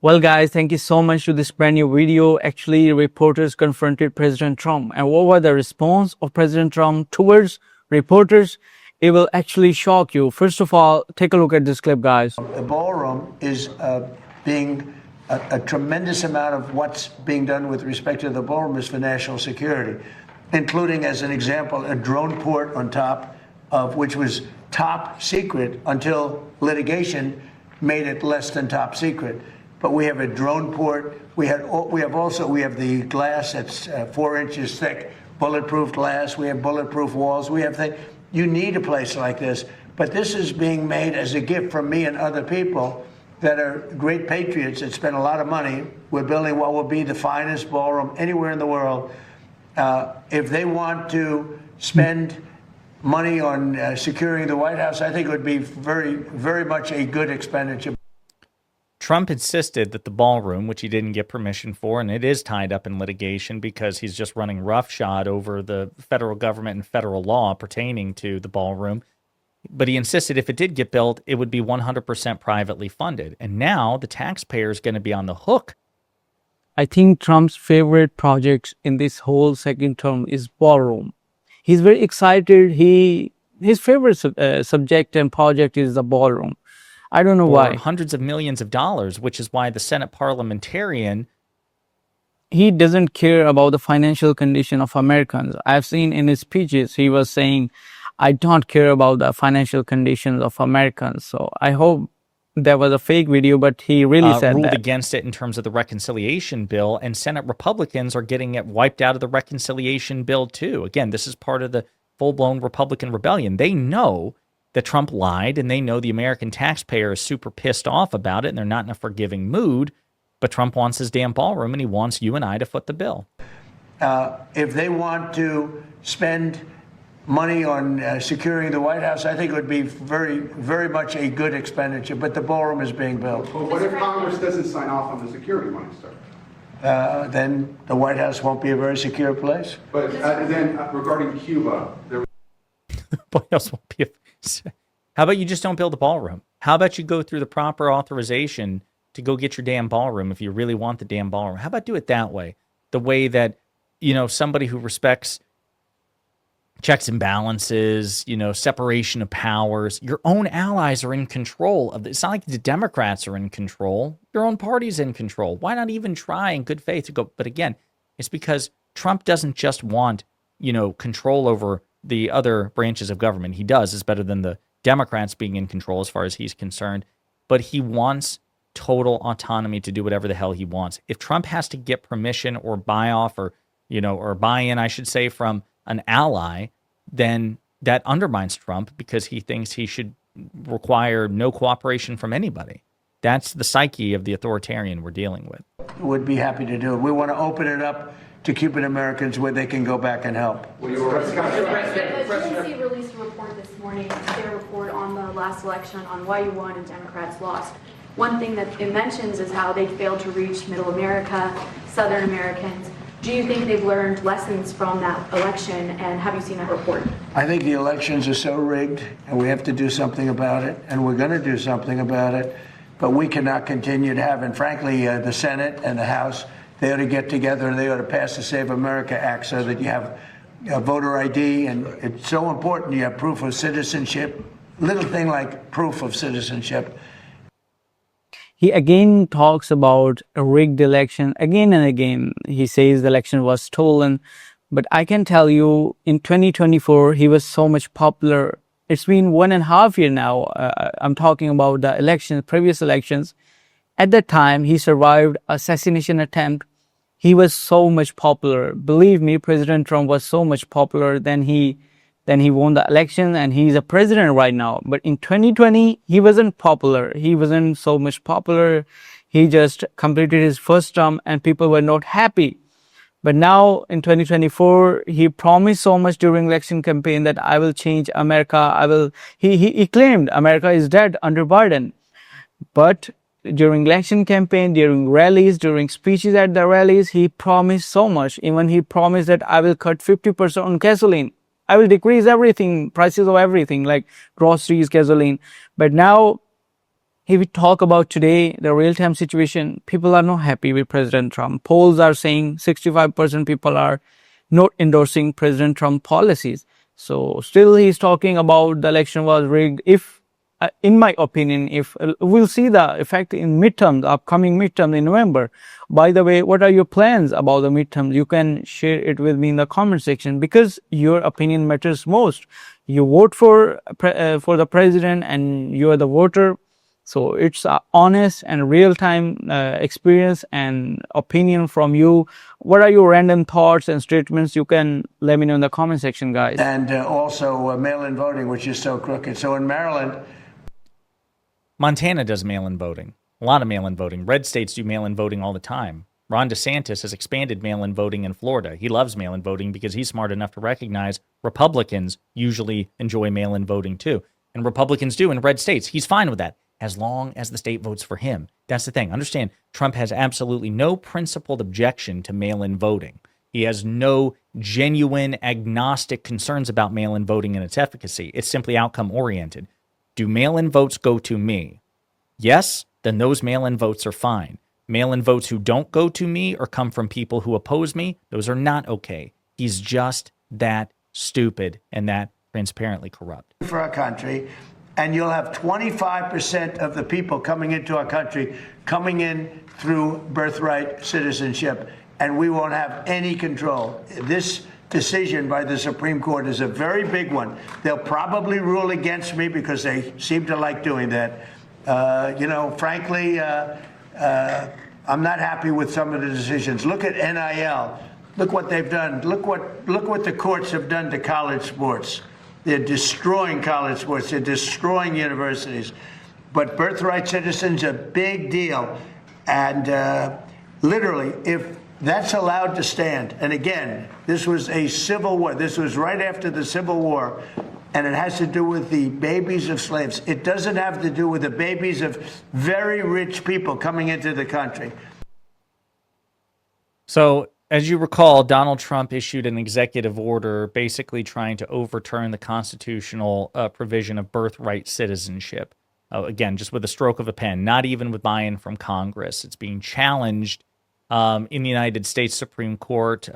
Well, guys, thank you so much to this brand new video. Actually, reporters confronted President Trump. And what was the response of President Trump towards reporters? It will actually shock you. First of all, take a look at this clip, guys. The ballroom is being a tremendous amount of what's being done with respect to the ballroom is for national security, including, as an example, a drone port on top of which was top secret until litigation made it less than top secret. But we have a drone port. We have the glass that's 4 inches thick, bulletproof glass. We have bulletproof walls. We have things. You need a place like this. But this is being made as a gift from me and other people that are great patriots that spend a lot of money. We're building what will be the finest ballroom anywhere in the world. If they want to spend money on securing the White House, I think it would be very, very much a good expenditure. Trump insisted that the ballroom, which he didn't get permission for, and it is tied up in litigation because he's just running roughshod over the federal government and federal law pertaining to the ballroom. But he insisted if it did get built, it would be 100% privately funded. And now the taxpayer is going to be on the hook. I think Trump's favorite projects in this whole second term is ballroom. He's very excited. His favorite subject and project is the ballroom. I don't know why. Hundreds of millions of dollars, which is why the Senate parliamentarian, he doesn't care about the financial condition of Americans. I've seen in his speeches, he was saying, I don't care about the financial conditions of Americans. So I hope that was a fake video, but he really said ruled that. against it in terms of the reconciliation bill, and Senate Republicans are getting it wiped out of the reconciliation bill too. Again, this is part of the full-blown Republican rebellion. They know that Trump lied, and they know the American taxpayer is super pissed off about it, and they're not in a forgiving mood, but Trump wants his damn ballroom, and he wants you and I to foot the bill. If they want to spend money on securing the White House, I think it would be very, very much a good expenditure, but the ballroom is being built. Well, what if Congress doesn't sign off on the security money, sir? Then the White House won't be a very secure place. But then regarding Cuba, there What else won't be? How about you just don't build a ballroom? How about you go through the proper authorization to go get your damn ballroom if you really want the damn ballroom? How about do it that way? The way that, somebody who respects checks and balances, separation of powers. Your own allies are in control of this. It's not like the Democrats are in control. Your own party's in control. Why not even try in good faith to go? But again, it's because Trump doesn't just want, control over the other branches of government. He does. It's better than the Democrats being in control as far as he's concerned. But he wants total autonomy to do whatever the hell he wants. If Trump has to get permission or buy off or buy-in, I should say, from an ally, then that undermines Trump because he thinks he should require no cooperation from anybody. That's the psyche of the authoritarian we're dealing with. Would be happy to do it. We want to open it up to Cuban Americans where they can go back and help. The DNC released a report this morning, their report on the last election on why you won and Democrats lost. One thing that it mentions is how they failed to reach Middle America, Southern Americans. Do you think they've learned lessons from that election, and have you seen that report? I think the elections are so rigged, and we have to do something about it, and we're going to do something about it, but we cannot continue to have, and frankly, the Senate and the House, they ought to get together and they ought to pass the Save America Act so that you have voter ID, and it's so important you have proof of citizenship, little thing like proof of citizenship. He again talks about a rigged election again and again. He says the election was stolen. But I can tell you, in 2024, he was so much popular. It's been 1.5 years now. I'm talking about the elections, previous elections. At that time, he survived assassination attempt. He was so much popular. Believe me, President Trump was so much popular. Then he won the election and he's a president right now. But in 2020, he wasn't popular. He wasn't so much popular. He just completed his first term and people were not happy. But now in 2024, he promised so much during election campaign that I will change America. He claimed America is dead under Biden. But during election campaign, during rallies, during speeches at the rallies, he promised so much. Even he promised that I will cut 50% on gasoline. I will decrease everything, prices of everything like groceries, gasoline. But now If we talk about today, the real-time situation, people are not happy with President Trump. Polls are saying 65% people are not endorsing President Trump policies. So still he's talking about the election was rigged. If, in my opinion, if we'll see the effect in midterms, upcoming midterms in November. By the way, what are your plans about the midterms? You can share it with me in the comment section, because your opinion matters most. You vote for the president and you are the voter. So it's an honest and real-time experience and opinion from you. What are your random thoughts and statements? You can let me know in the comment section, guys. And also mail-in voting, which is so crooked. So in Maryland, Montana does mail-in voting. A lot of mail-in voting. Red states do mail-in voting all the time. Ron DeSantis has expanded mail-in voting in Florida. He loves mail-in voting because he's smart enough to recognize Republicans usually enjoy mail-in voting too. And Republicans do in red states. He's fine with that, as long as the state votes for him. That's the thing. Understand, Trump has absolutely no principled objection to mail-in voting. He has no genuine agnostic concerns about mail-in voting and its efficacy. It's simply outcome-oriented. Do mail-in votes go to me? Yes, then those mail-in votes are fine. Mail-in votes who don't go to me or come from people who oppose me, those are not okay. He's just that stupid and that transparently corrupt. For our country, and you'll have 25% of the people coming into our country coming in through birthright citizenship, and we won't have any control. This decision by the Supreme Court is a very big one. They'll probably rule against me because they seem to like doing that. Frankly, I'm not happy with some of the decisions. Look at NIL. Look what they've done. Look what the courts have done to college sports. They're destroying college sports. They're destroying universities. But birthright citizens, a big deal. And literally, if that's allowed to stand, and again, this was a civil war. This was right after the Civil War, and it has to do with the babies of slaves. It doesn't have to do with the babies of very rich people coming into the country. So, as you recall, Donald Trump issued an executive order basically trying to overturn the constitutional provision of birthright citizenship. Again, just with a stroke of a pen, not even with buy-in from Congress. It's being challenged in the United States Supreme Court.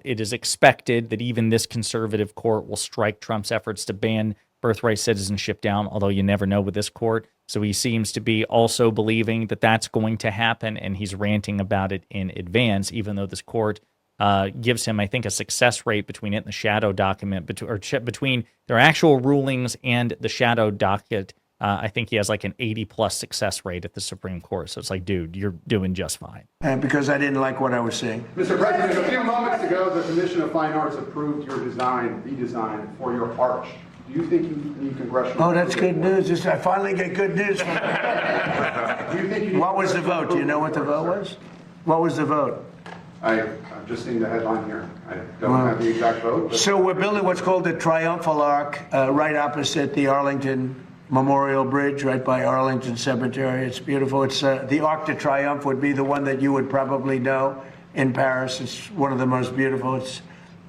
It is expected that even this conservative court will strike Trump's efforts to ban birthright citizenship down, although you never know with this court. So he seems to be also believing that that's going to happen, and he's ranting about it in advance, even though this court gives him, I think, a success rate between it and the shadow document, between their actual rulings and the shadow docket. I think he has like an 80-plus success rate at the Supreme Court. So it's like, dude, you're doing just fine. Because I didn't like what I was seeing. Mr. President, a few moments ago, the Commission of Fine Arts approved your redesign for your arch. Do you think you need congressional? Oh, that's good news. I finally get good news. Do you think you need What was the vote? Do you know what the vote was? What was the vote? I've just seen the headline here. I don't have the exact vote. But So we're building what's called the Triumphal Arch right opposite the Arlington Memorial Bridge, right by Arlington Cemetery. It's beautiful. It's the Arc de Triomphe would be the one that you would probably know in Paris. It's one of the most beautiful. It's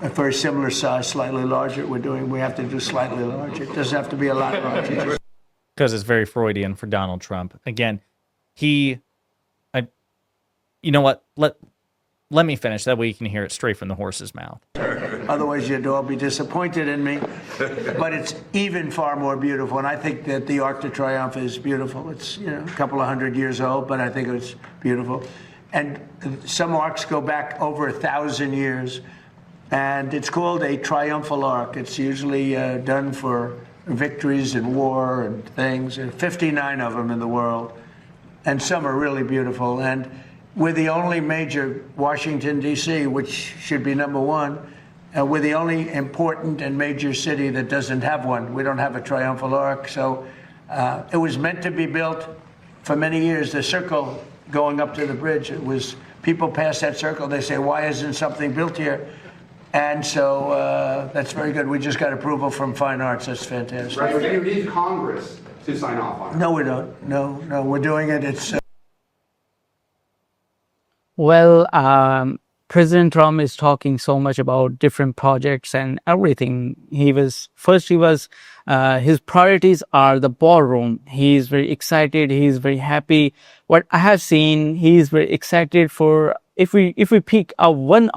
a very similar size, slightly larger. We have to do slightly larger. It doesn't have to be a lot larger. Because it's very Freudian for Donald Trump. Again, you know what? Let me finish. That way you can hear it straight from the horse's mouth. Otherwise, you'd all be disappointed in me. But it's even far more beautiful. And I think that the Arc de Triomphe is beautiful. It's a couple of 100 years old, but I think it's beautiful. And some arcs go back over 1,000 years. And it's called a triumphal arc. It's usually done for victories in war and things. There are 59 of them in the world. And some are really beautiful. And we're the only major, Washington, D.C., which should be number one. We're the only important and major city that doesn't have one. We don't have a triumphal arch. So it was meant to be built for many years. The circle going up to the bridge, it was, people pass that circle, they say, why isn't something built here? And so that's very good. We just got approval from Fine Arts. That's fantastic. right, but you need Congress to sign off on it. No, we don't. No, we're doing it. It's Well, President Trump is talking so much about different projects and everything. His priorities are the ballroom. He is very excited. He is very happy. What I have seen, he is very excited for, if we pick a one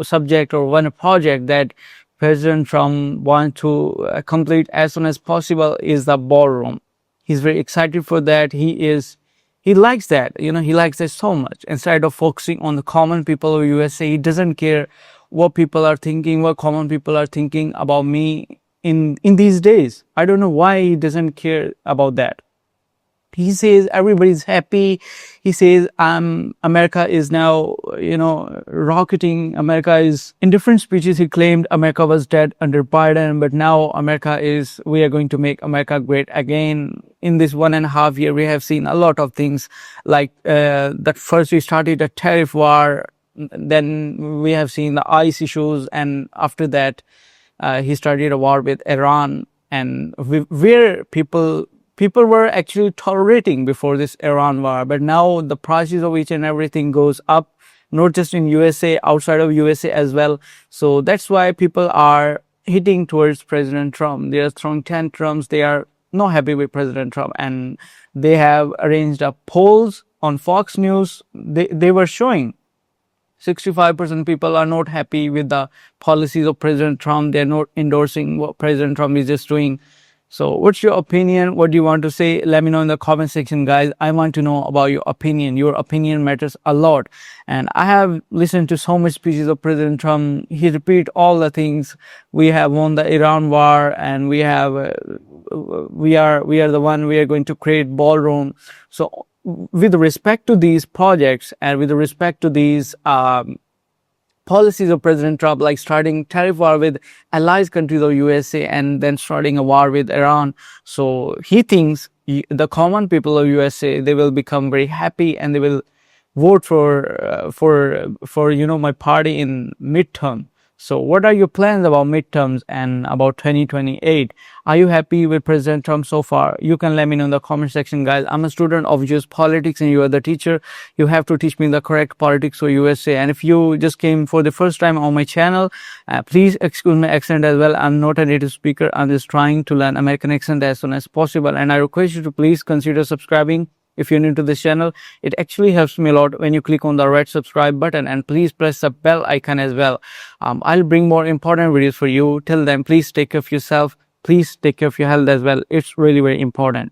subject or one project that President Trump wants to complete as soon as possible, is the ballroom. He's very excited for that. He likes that, he likes that so much. Instead of focusing on the common people of USA, he doesn't care what people are thinking, what common people are thinking about me in these days. I don't know why he doesn't care about that. He says everybody's happy. He says America is now, rocketing. America is, in different speeches, he claimed America was dead under Biden, but now we are going to make America great again. In this 1.5 years, we have seen a lot of things like that. First, we started a tariff war. Then we have seen the ICE issues. And after that, he started a war with Iran, and where people were actually tolerating before this Iran war, but now the prices of each and everything goes up, not just in USA, outside of USA as well. So that's why people are hitting towards President Trump. They are throwing tantrums. They are not happy with President Trump, and they have arranged polls on Fox News. They were showing 65% people are not happy with the policies of President Trump. They're not endorsing what President Trump is just doing. So what's your opinion? What do you want to say? Let me know in the comment section, guys. I want to know about your opinion. Your opinion matters a lot. And I have listened to so much speeches of President Trump. He repeat all the things. We have won the Iran war, and we are the one, we are going to create ballroom. So with respect to these projects and with respect to these policies of President Trump, like starting tariff war with allies countries of USA and then starting a war with Iran. So he thinks the common people of USA, they will become very happy and they will vote for my party in midterm. So what are your plans about midterms and about 2028? Are you happy with President Trump so far? You can let me know in the comment section, guys. I'm a student of US politics and you are the teacher. You have to teach me the correct politics for USA. And if you just came for the first time on my channel, please excuse my accent as well. I'm not a native speaker. I'm just trying to learn American accent as soon as possible. And I request you to please consider subscribing. If you're new to this channel, it actually helps me a lot when you click on the red subscribe button, and please press the bell icon as well. I'll bring more important videos for you. Till then, please take care of yourself. Please take care of your health as well. It's really very important.